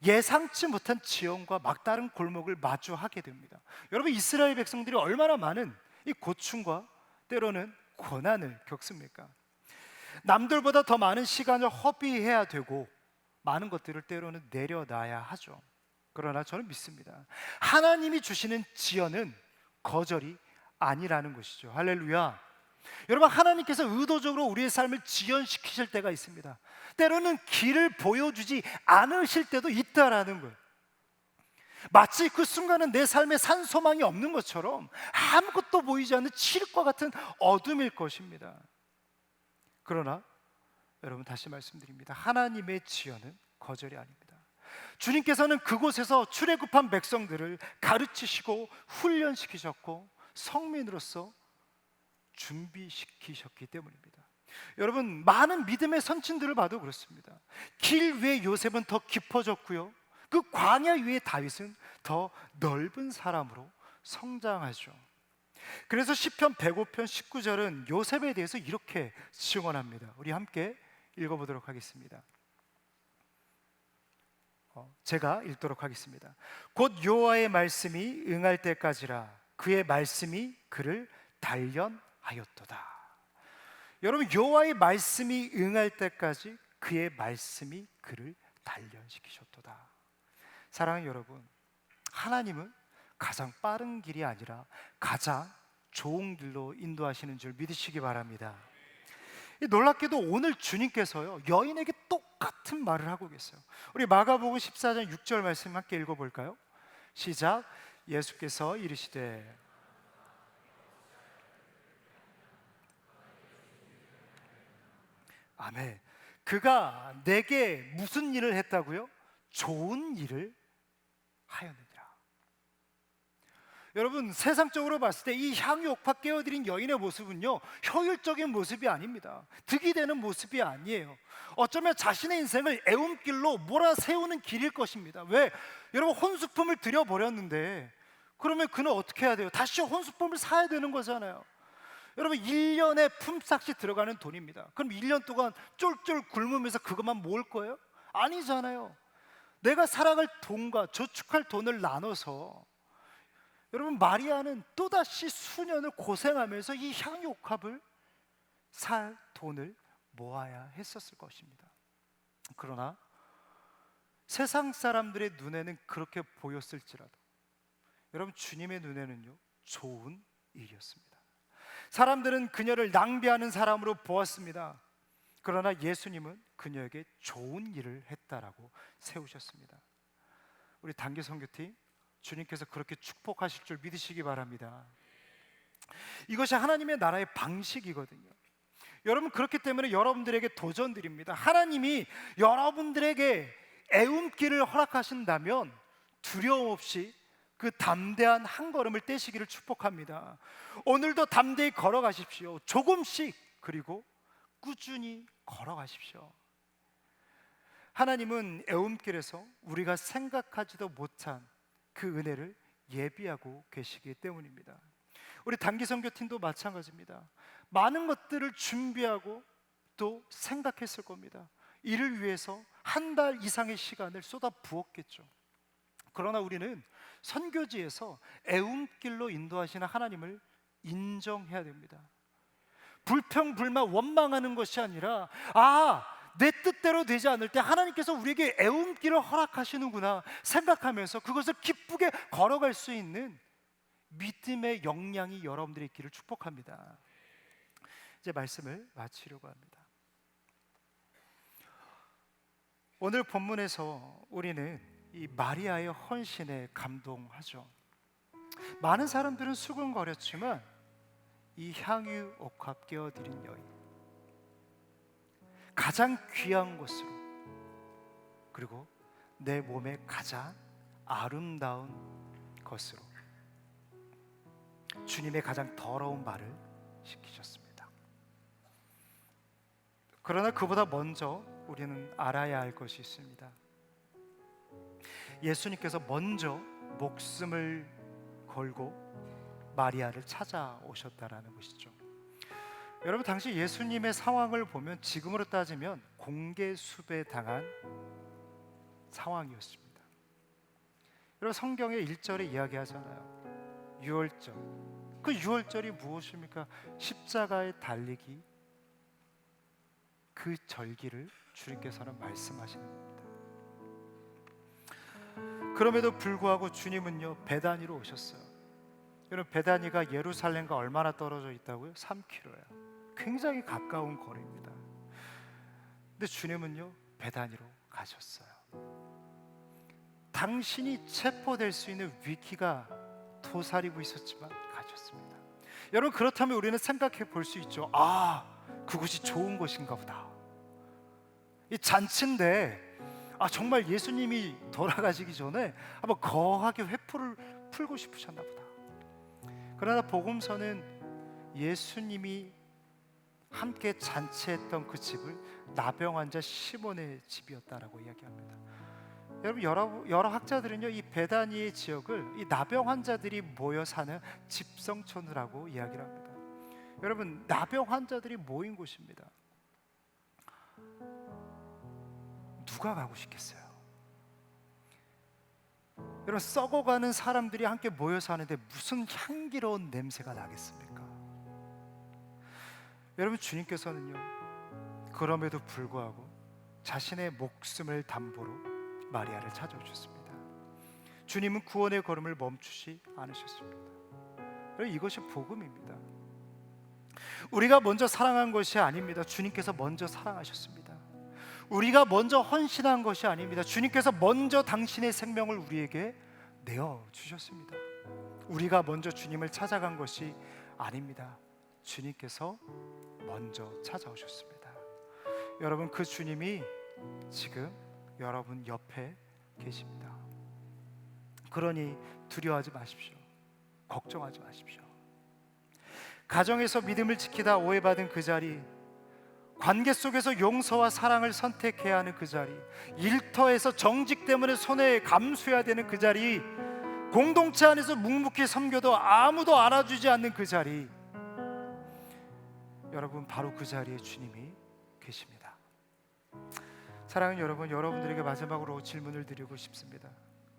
예상치 못한 지형과 막다른 골목을 마주하게 됩니다. 여러분, 이스라엘 백성들이 얼마나 많은 이 고충과 때로는 고난을 겪습니까? 남들보다 더 많은 시간을 허비해야 되고 많은 것들을 때로는 내려놔야 하죠. 그러나 저는 믿습니다. 하나님이 주시는 지연은 거절이 아니라는 것이죠. 할렐루야. 여러분, 하나님께서 의도적으로 우리의 삶을 지연시키실 때가 있습니다. 때로는 길을 보여주지 않으실 때도 있다라는 거예요. 마치 그 순간은 내 삶에 산소망이 없는 것처럼 아무것도 보이지 않는 칠흑과 같은 어둠일 것입니다. 그러나 여러분, 다시 말씀드립니다. 하나님의 지연은 거절이 아닙니다. 주님께서는 그곳에서 출애굽한 백성들을 가르치시고 훈련시키셨고 성민으로서 준비시키셨기 때문입니다. 여러분, 많은 믿음의 선친들을 봐도 그렇습니다. 길 위에 요셉은 더 깊어졌고요, 그 광야 위에 다윗은 더 넓은 사람으로 성장하죠. 그래서 시편 105편 19절은 요셉에 대해서 이렇게 증언합니다. 우리 함께 읽어보도록 하겠습니다. 제가 읽도록 하겠습니다. 곧 여호와의 말씀이 응할 때까지라 그의 말씀이 그를 단련하였도다. 여러분, 여호와의 말씀이 응할 때까지 그의 말씀이 그를 단련시키셨도다. 사랑하는 여러분, 하나님은 가장 빠른 길이 아니라 가장 좋은 길로 인도하시는 줄 믿으시기 바랍니다. 놀랍게도 오늘 주님께서요, 여인에게 똑같은 말을 하고 계세요. 우리 마가복음 14장 6절 말씀 함께 읽어볼까요? 시작. 예수께서 이르시되 아멘. 그가 내게 무슨 일을 했다고요? 좋은 일을 하였느니라. 여러분, 세상적으로 봤을 때 이 향유 옥파 깨어드린 여인의 모습은요, 효율적인 모습이 아닙니다. 득이 되는 모습이 아니에요. 어쩌면 자신의 인생을 애움길로 몰아세우는 길일 것입니다. 왜? 여러분, 혼수품을 들여버렸는데 그러면 그는 어떻게 해야 돼요? 다시 혼수품을 사야 되는 거잖아요. 여러분, 1년에 품삯이 들어가는 돈입니다. 그럼 1년 동안 쫄쫄 굶으면서 그것만 모을 거예요? 아니잖아요. 내가 살아갈 돈과 저축할 돈을 나눠서, 여러분, 마리아는 또다시 수년을 고생하면서 이 향유옥합을 살 돈을 모아야 했었을 것입니다. 그러나 세상 사람들의 눈에는 그렇게 보였을지라도 여러분, 주님의 눈에는요, 좋은 일이었습니다. 사람들은 그녀를 낭비하는 사람으로 보았습니다. 그러나 예수님은 그녀에게 좋은 일을 했다라고 세우셨습니다. 우리 단기 선교팀, 주님께서 그렇게 축복하실 줄 믿으시기 바랍니다. 이것이 하나님의 나라의 방식이거든요. 여러분, 그렇기 때문에 여러분들에게 도전드립니다. 하나님이 여러분들에게 애움길을 허락하신다면 두려움 없이 그 담대한 한 걸음을 떼시기를 축복합니다. 오늘도 담대히 걸어가십시오. 조금씩, 그리고 꾸준히 걸어가십시오. 하나님은 애움길에서 우리가 생각하지도 못한 그 은혜를 예비하고 계시기 때문입니다. 우리 단기 선교팀도 마찬가지입니다. 많은 것들을 준비하고 또 생각했을 겁니다. 이를 위해서 한 달 이상의 시간을 쏟아 부었겠죠. 그러나 우리는 선교지에서 애움길로 인도하시는 하나님을 인정해야 됩니다. 불평불만 원망하는 것이 아니라, 내 뜻대로 되지 않을 때 하나님께서 우리에게 애움길을 허락하시는구나 생각하면서 그것을 기쁘게 걸어갈 수 있는 믿음의 역량이 여러분들의 있기를 축복합니다. 이제 말씀을 마치려고 합니다. 오늘 본문에서 우리는 이 마리아의 헌신에 감동하죠. 많은 사람들은 수근거렸지만 이 향유 옥합 깨어드린 여인, 가장 귀한 것으로, 그리고 내 몸에 가장 아름다운 것으로 주님의 가장 더러운 발을 씻기셨습니다. 그러나 그보다 먼저 우리는 알아야 할 것이 있습니다. 예수님께서 먼저 목숨을 걸고 마리아를 찾아오셨다라는 것이죠. 여러분, 당시 예수님의 상황을 보면 지금으로 따지면 공개 수배 당한 상황이었습니다. 여러분, 성경에 1절에 이야기하잖아요. 유월절. 그 유월절이 무엇입니까? 십자가에 달리기, 그 절기를 주님께서는 말씀하시는 겁니다. 그럼에도 불구하고 주님은요, 베다니로 오셨어요. 여러분, 베다니가 예루살렘과 얼마나 떨어져 있다고요? 3km예요. 굉장히 가까운 거리입니다. 근데 주님은요, 베다니로 가셨어요. 당신이 체포될 수 있는 위기가 도사리고 있었지만 가셨습니다. 여러분, 그렇다면 우리는 생각해 볼 수 있죠. 그곳이 좋은 곳인가 보다. 이 잔치인데 정말 예수님이 돌아가시기 전에 한번 거하게 회포를 풀고 싶으셨나 보다. 그러나 복음서는 예수님이 함께 잔치했던 그 집을 나병 환자 시몬의 집이었다라고 이야기합니다. 여러분, 여러 학자들은요, 이 베다니의 지역을 이 나병 환자들이 모여 사는 집성촌이라고 이야기를 합니다. 여러분, 나병 환자들이 모인 곳입니다. 누가 가고 싶겠어요? 여러분, 썩어가는 사람들이 함께 모여 사는데 무슨 향기로운 냄새가 나겠습니까? 여러분, 주님께서는요, 그럼에도 불구하고 자신의 목숨을 담보로 마리아를 찾아오셨습니다. 주님은 구원의 걸음을 멈추지 않으셨습니다. 여러분, 이것이 복음입니다. 우리가 먼저 사랑한 것이 아닙니다. 주님께서 먼저 사랑하셨습니다. 우리가 먼저 헌신한 것이 아닙니다. 주님께서 먼저 당신의 생명을 우리에게 내어주셨습니다. 우리가 먼저 주님을 찾아간 것이 아닙니다. 주님께서 먼저 찾아오셨습니다. 여러분, 그 주님이 지금 여러분 옆에 계십니다. 그러니 두려워하지 마십시오. 걱정하지 마십시오. 가정에서 믿음을 지키다 오해받은 그 자리, 관계 속에서 용서와 사랑을 선택해야 하는 그 자리, 일터에서 정직 때문에 손해 감수해야 되는 그 자리, 공동체 안에서 묵묵히 섬겨도 아무도 알아주지 않는 그 자리, 여러분, 바로 그 자리에 주님이 계십니다. 사랑하는 여러분, 여러분들에게 마지막으로 질문을 드리고 싶습니다.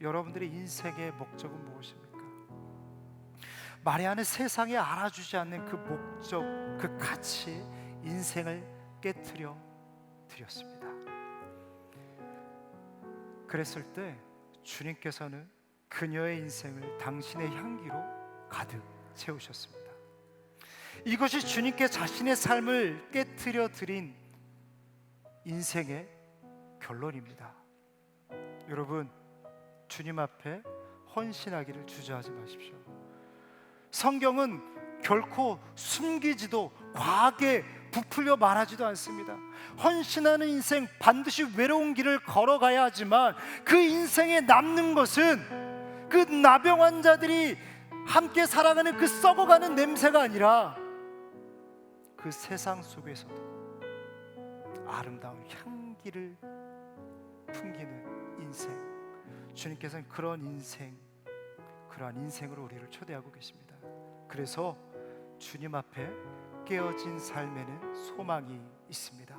여러분들의 인생의 목적은 무엇입니까? 마리아는 세상에 알아주지 않는 그 목적, 그 가치, 인생을 깨트려 드렸습니다. 그랬을 때 주님께서는 그녀의 인생을 당신의 향기로 가득 채우셨습니다. 이것이 주님께 자신의 삶을 깨트려 드린 인생의 결론입니다. 여러분, 주님 앞에 헌신하기를 주저하지 마십시오. 성경은 결코 숨기지도 과하게 부풀려 말하지도 않습니다. 헌신하는 인생, 반드시 외로운 길을 걸어가야 하지만 그 인생에 남는 것은 그 나병 환자들이 함께 살아가는 그 썩어가는 냄새가 아니라 그 세상 속에서도 아름다운 향기를 풍기는 인생. 주님께서는 그런 인생, 그러한 인생으로 우리를 초대하고 계십니다. 그래서 주님 앞에 깨어진 삶에는 소망이 있습니다.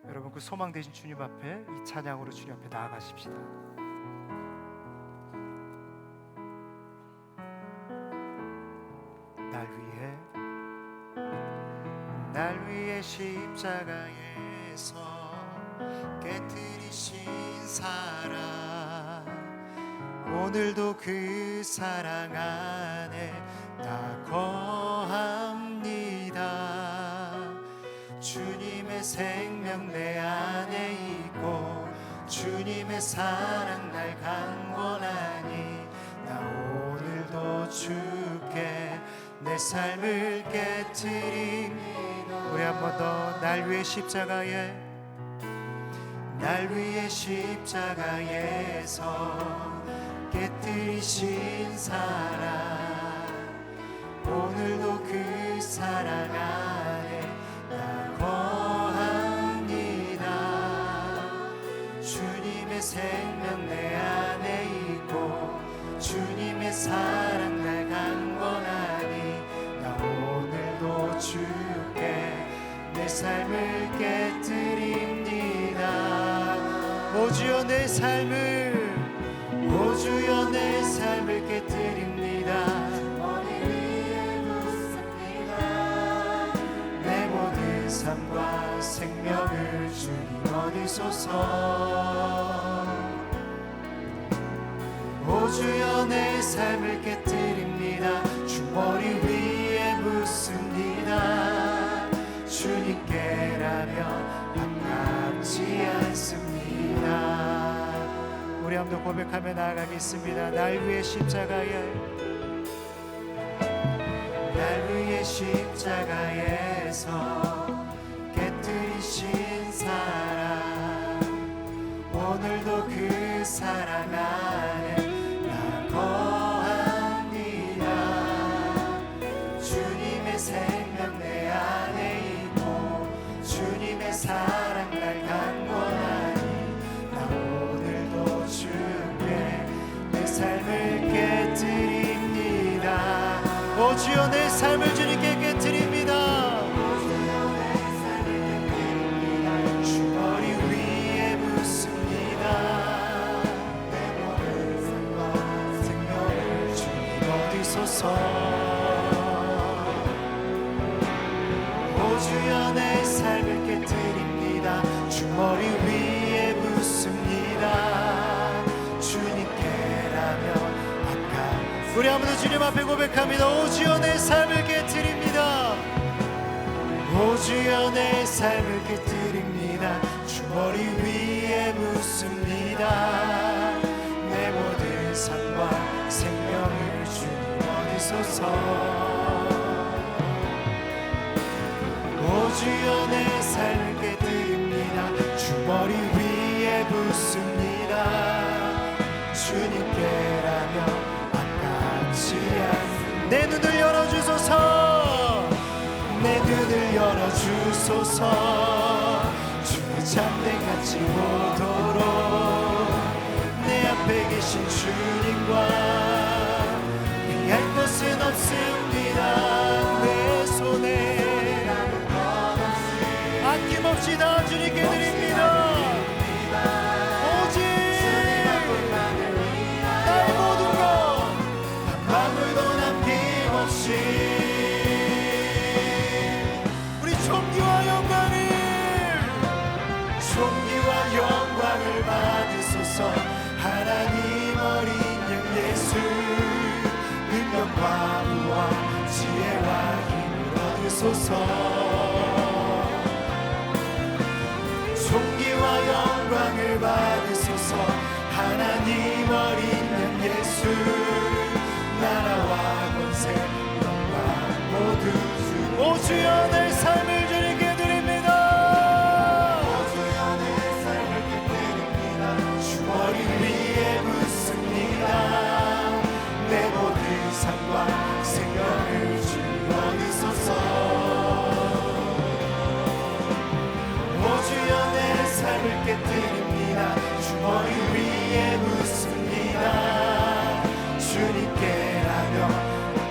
여러분, 그 소망 되신 주님 앞에 이 찬양으로 주님 앞에 나아가십시다. 날 위해 십자가에서 깨뜨리신 사랑, 오늘도 그 사랑 안에 나 거합니다. 주님의 생명 내 안에 있고 주님의 사랑 날 강권하니 나 오늘도 주께 내 삶을 깨트립니다. 우리 한 번 더. 날 위해 십자가에, 날 위해 십자가에서 깨뜨리신 사랑, 오늘도 그 사랑 안에 나 거합니다. 주님의 생명 내 안에 있고 주님의 사랑 날 강권하니 나 오늘도 주께 내 삶을 깨뜨립니다. 오 주여 내 삶을, 오 주여 내 삶을 깨뜨립니다. 머리 위에 묻습니다. 내 모든 삶과 생명을 주님 얻으소서. 오 주여 내 삶을 깨뜨립니다. 주 머리 위에 묻습니다. 주님께라면 반갑지 않습니다. 우리 한번 고백하며 나아가겠습니다. 날 위해 십자가에, 날 위해 십자가에서 깨뜨리신 사랑, 사랑 안에 나 거합니다. 주님의 생명 내 안에 있고 주님의 사랑 날 강권하니 나 오늘도 주께 내 삶을 깨뜨립니다. 오 주여 내 삶을 주님께 깨뜨립니다. 주 머리 위에 묻습니다. 내 모든 삶과 생명을 주님 얻으소서. 오 주여 내 삶을 깨뜨립니다. 주 머리 위에 묻습니다. 주님께라면 아까 우리 아무도 주님 앞에 고백합니다. 오 주여 내 삶을 깨뜨립니다. 오 주여 내 삶을 깨뜨립니다. 주 머리 위에 묻습니다. 내 모든 삶과 생명을 주님 얻으소서. 오 주여 내 삶을 깨뜨립니다. 주 머리 위에 묻습니다. 주님께라면 아깝지 않. 내 눈을 열어주소서. 내 눈을 열어주소서. 주의 잠대같이 오도록 내 앞에 계신 주님과 피할 것은 없습니다. 내 손에 아낌없이 다 주님께 드립니다. 오직 나의 모든 것 한 방울도 남김없이 우리 존귀와 영광을 받으소서. 하나님 어린 양 예수 능력과 부와 지혜와 힘을 얻으소서. 존귀와 영광을 받으소서. 하나님 어린 양 예수 나라와 권세 영광 모두 주. 오 주여 내 삶을 주님께 드립니다. 오 주여 내 삶을 깨뜨립니다. 주 머리 위에 묻습니다. 내 모든 삶과 생명을 주님 얻으소서. 오 주여 내 삶을 깨뜨립니다. 주 머리 위에 묻습니다. 주님께라면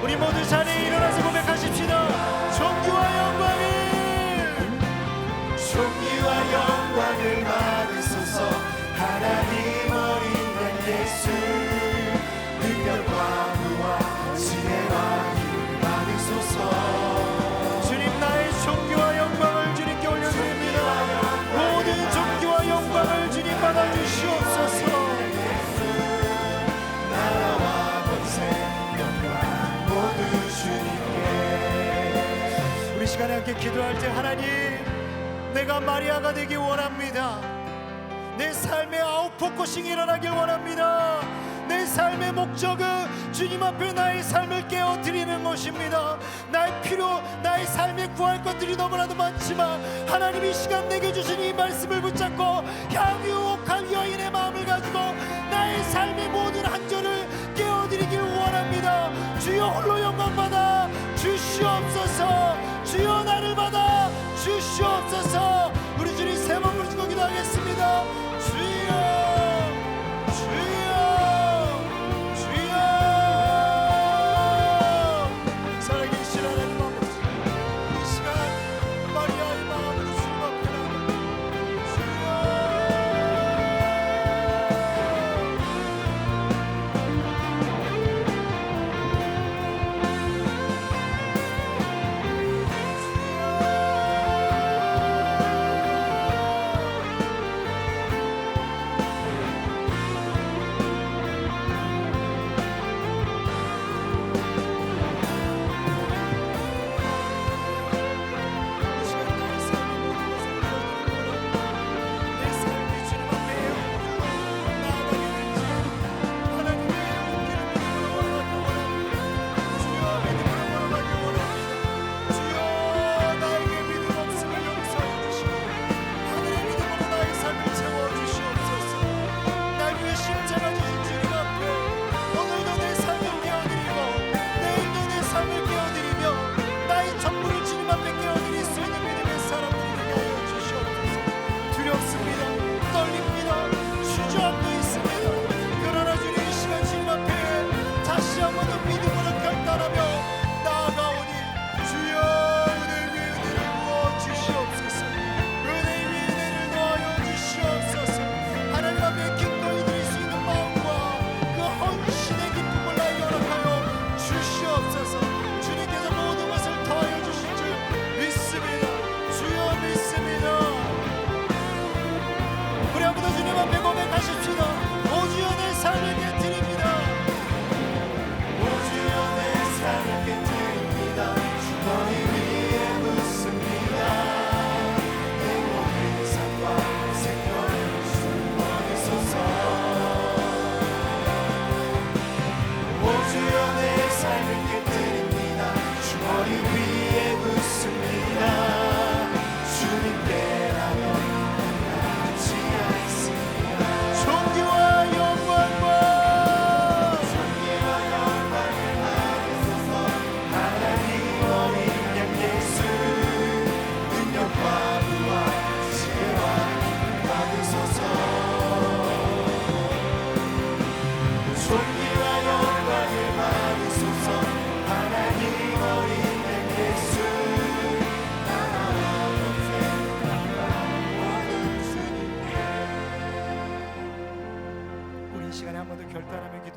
우리 모두 자리에 일어나서 고백하십시다. 존귀와 영광을 받으소서. 하나님 어린 양 예수 능력과 부와 지혜와 힘을 받으소서. 주님 나의 존귀와 영광을 주님께 올려드립니다. 모든 존귀와 영광을 주님 받아주시옵소서. 나라와 권세 영광 모두 주님께. 우리 시간에 함께 기도할 때 하나님 내가 마리아가 되기 원합니다. 내 삶에 아웃포커싱이 일어나길 원합니다. 내 삶의 목적은 주님 앞에 나의 삶을 깨어드리는 것입니다. 나의 필요, 나의 삶에 구할 것들이 너무나도 많지만 하나님이 시간 내게 주신 이 말씀을 붙잡고 향유옥한 여인의 마음을 가지고 나의 삶의 모든 한절을 깨어드리길 원합니다. 주여 홀로 영광받아 주시옵소서. 주여 나를 받아 주시옵소서. 우리 주님 세 번 부르짖고 기도하겠습니다. 주여 주여 주여. 살아계신 하나님 아버지 이 시간 마리아의 마음으로 주님 앞에 나아갑니다. 주여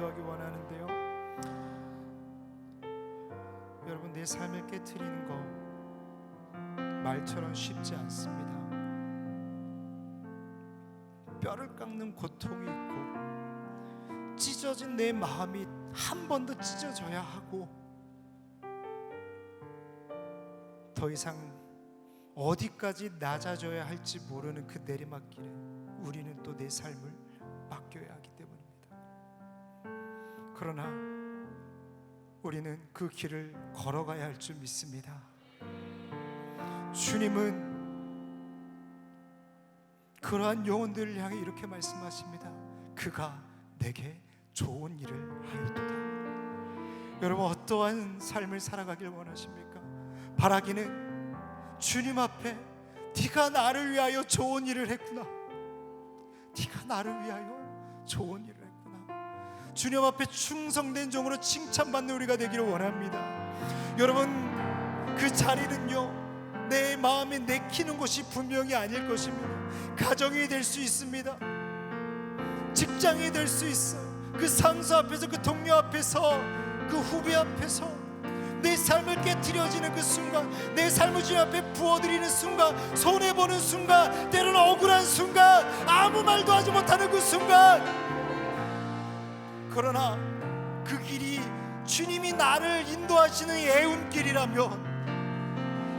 기도하기 원하는데요. 여러분, 내 삶을 깨트리는 거 말처럼 쉽지 않습니다. 뼈를 깎는 고통이 있고 찢어진 내 마음이 한 번 더 찢어져야 하고, 더 이상 어디까지 낮아져야 할지 모르는 그 내리막길에 우리는 또 내 삶을 맡겨야 하기 때문입니다. 그러나 우리는 그 길을 걸어가야 할 줄 믿습니다. 주님은 그러한 영혼들을 향해 이렇게 말씀하십니다. 그가 내게 좋은 일을 하였도다. 여러분, 어떠한 삶을 살아가길 원하십니까? 바라기는 주님 앞에 네가 나를 위하여 좋은 일을 했구나, 네가 나를 위하여 좋은 일을 했구나, 주님 앞에 충성된 종으로 칭찬받는 우리가 되기를 원합니다. 여러분, 그 자리는요, 내 마음에 내키는 곳이 분명히 아닐 것입니다. 가정이 될 수 있습니다. 직장이 될 수 있어요. 그 상사 앞에서, 그 동료 앞에서, 그 후배 앞에서 내 삶을 깨트려지는 그 순간, 내 삶을 주님 앞에 부어드리는 순간, 손해보는 순간, 때로는 억울한 순간, 아무 말도 하지 못하는 그 순간, 그러나 그 길이 주님이 나를 인도하시는 애운길이라면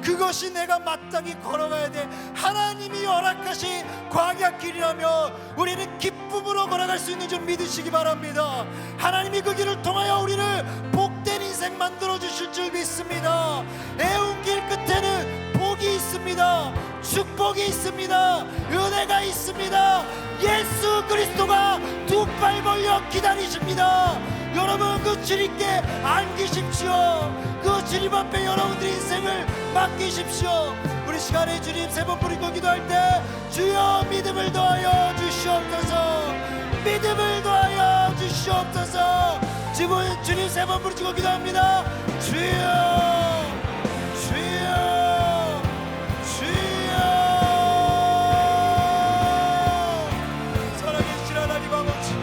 그것이 내가 마땅히 걸어가야 돼 하나님이 허락하신 광야길이라면 우리는 기쁨으로 걸어갈 수 있는 줄 믿으시기 바랍니다. 하나님이 그 길을 통하여 우리를 복된 인생 만들어주실 줄 믿습니다. 애운길 끝에는 복이 있습니다. 축복이 있습니다. 은혜가 있습니다. 예수 그리스도가 두 팔 벌려 기다리십니다. 여러분, 그 주님께 안기십시오. 그 주님 앞에 여러분들의 인생을 맡기십시오. 우리 시간에 주님 세 번 부르고 기도할 때 주여 믿음을 더하여 주시옵소서, 믿음을 더하여 주시옵소서. 지금 주님 세 번 부르고 기도합니다. 주여, 주여, 주여. 살아계신 하나님 아버지,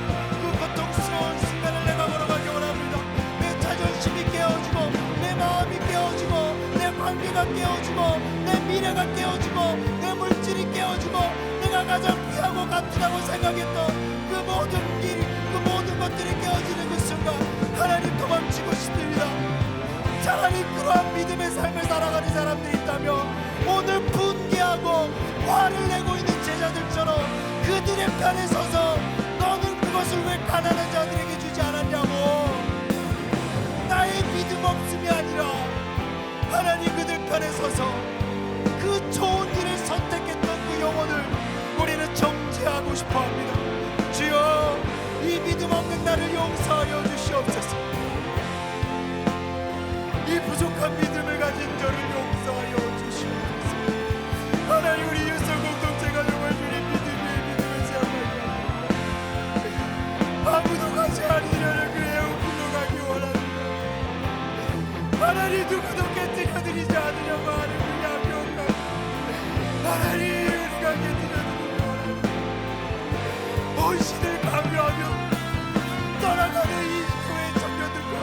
그 고통스러운 순간을 내가 걸어가기 원합니다. 내 자존심이 깨어지고, 내 마음이 깨어지고, 내 관계가 깨어지고, 내 미래가 깨어지고, 내 물질이 깨어지고, 내가 가장 귀하고 값지다고 생각했던 그 모든 길, 그 모든 것들이 깨어지는 그 순간 하나님 도망치고 싶습니다. 차라리 그러한 믿음의 삶을 살아가는 사람들이 있다면 오늘 분개하고 화를 내고 있는 제자들처럼 그들의 편에 서서 너는 그것을 왜 가난한 자들에게 주지 않았냐고, 나의 믿음 없음이 아니라 하나님 그들 편에 서서 그 좋은 일을 선택했던 그 영혼을 우리는 정죄하고 싶어합니다. 주여, 이 믿음 없는 나를 용서하여 주시옵소서. 이 부족한 믿음을 가진 저를 용서하여 주시옵소서. 하나님, 우리 유서 공동체가 정말 주님 믿음을 세워가야 아무도 가지 않으려는 그 애우분도 가기 원합니다. 하나님, 누구도 깨뜨려드리지 않으려고 하는 그 야비함과 하나님, 우리가 깨뜨려드리기 원합니다. 본신을 강요하며 떠나가는 이 교회 청년들과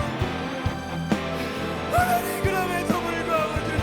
하나님, 그럼에도 불구하고 주님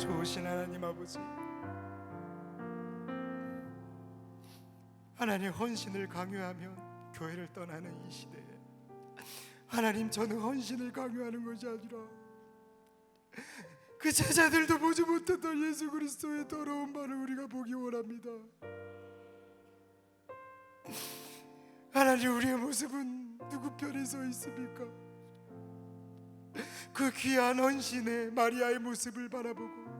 좋으신 하나님 아버지, 하나님 헌신을 강요하면 교회를 떠나는 이 시대에 하나님, 저는 헌신을 강요하는 것이 아니라 그 제자들도 보지 못했던 예수 그리스도의 더러운 발을 우리가 보기 원합니다. 하나님, 우리의 모습은 누구 편에 서 있습니까? 그 귀한 헌신의 마리아의 모습을 바라보고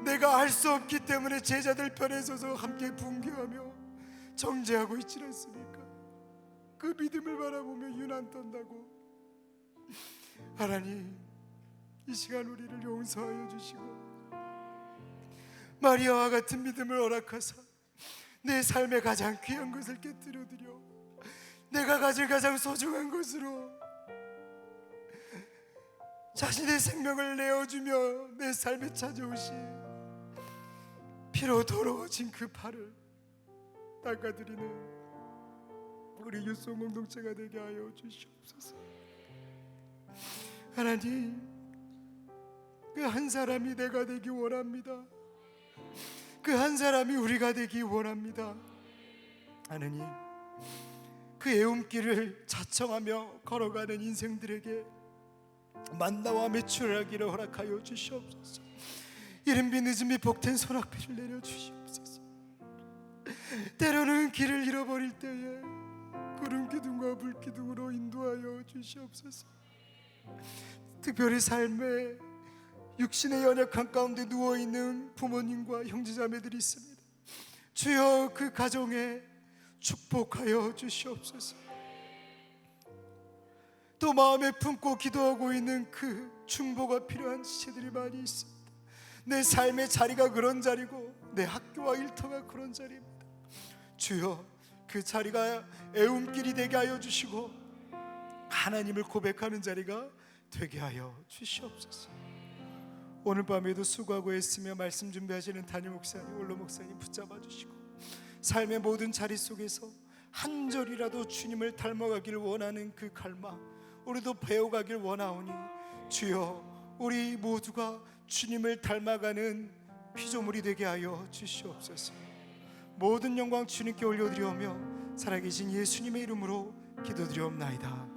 내가 알 수 없기 때문에 제자들 편에 서서 함께 분개하며 정죄하고 있지 않습니까? 그 믿음을 바라보며 유난 떤다고. 하나님, 이 시간 우리를 용서하여 주시고 마리아와 같은 믿음을 허락하사 내 삶의 가장 귀한 것을 깨뜨려 드려 내가 가질 가장 소중한 것으로 자신의 생명을 내어주며 내 삶에 찾아오신 피로 더러워진 그 팔을 닦아드리는 우리 유송 공동체가 되게 하여 주시옵소서. 하나님, 그 한 사람이 내가 되기 원합니다. 그 한 사람이 우리가 되기 원합니다. 하나님, 그 애움길을 자청하며 걸어가는 인생들에게 만나와 매출하기를 허락하여 주시옵소서. 이른비 늦음이 복된 소낙비를 내려 주시옵소서. 때로는 길을 잃어버릴 때에 구름 기둥과 불 기둥으로 인도하여 주시옵소서. 특별히 삶의 육신의 연약한 가운데 누워있는 부모님과 형제자매들이 있습니다. 주여, 그 가정에 축복하여 주시옵소서. 또 마음에 품고 기도하고 있는 그 중보가 필요한 지체들이 많이 있습니다. 내 삶의 자리가 그런 자리고 내 학교와 일터가 그런 자리입니다. 주여, 그 자리가 애움길이 되게 하여 주시고 하나님을 고백하는 자리가 되게 하여 주시옵소서. 오늘 밤에도 수고하고 애쓰며 말씀 준비하시는 담임 목사님, 원로 목사님 붙잡아 주시고 삶의 모든 자리 속에서 한 절이라도 주님을 닮아가길 원하는 그 갈망 우리도 배워가길 원하오니 주여, 우리 모두가 주님을 닮아가는 피조물이 되게 하여 주시옵소서. 모든 영광 주님께 올려드리오며 살아계신 예수님의 이름으로 기도드리옵나이다.